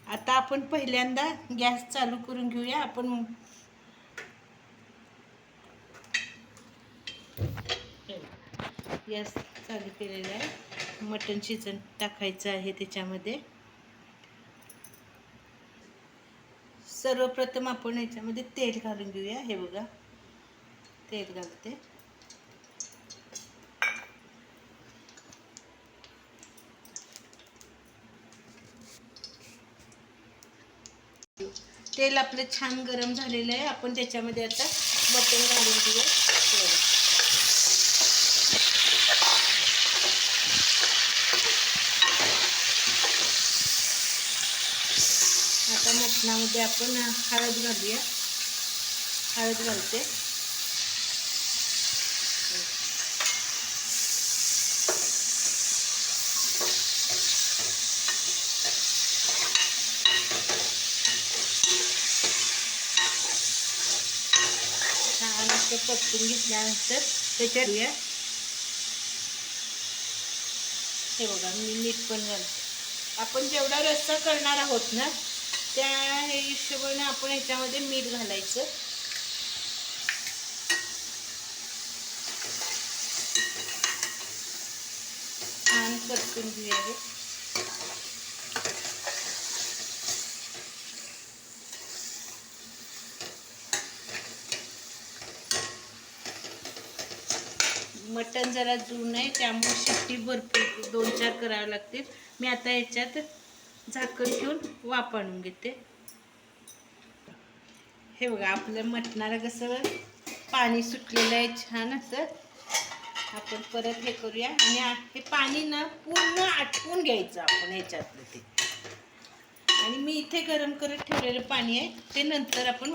आता आपण पहिल्यांदा गॅस चालू करून घेऊया. आपण गॅस चालू केलेला आहे. मटण शिजन टाकायचं आहे त्याच्यामध्ये. सर्वप्रथम आपण याच्यामध्ये तेल घालून घेऊया. हे बघा, तेल घालते. तेल आपलं छान गरम झालेलं आहे. आपण त्याच्यामध्ये आता मटण घालून घेऊया. आता मटणामध्ये आपण हळद घालूया. हळद घालते. छान असं परतून घेतल्यानंतर त्याच्यात हे बघा, मी मीठ पण घालते. आपण जेवढा रस्सा करणार आहोत ना, त्या हिशोबाने आपण ह्याच्यामध्ये मीठ घालायचं. छान परतून घेऊया हे. मटण जरा जुनं आहे, त्यामुळे शिट्टी भरपूर 2-4 करावे लागतील. मी आता याच्यात झाकण ठेवून वाफ आणून घेते. हे बघा, आपल्या मटणाला कसं पाणी सुटलेलं आहे छान असं. आपण परत हे करूया आणि हे पाणी ना पूर्ण आटवून घ्यायचं आपण ह्याच्यातलं ते. आणि मी इथे गरम करत ठेवलेलं पाणी आहे, ते नंतर आपण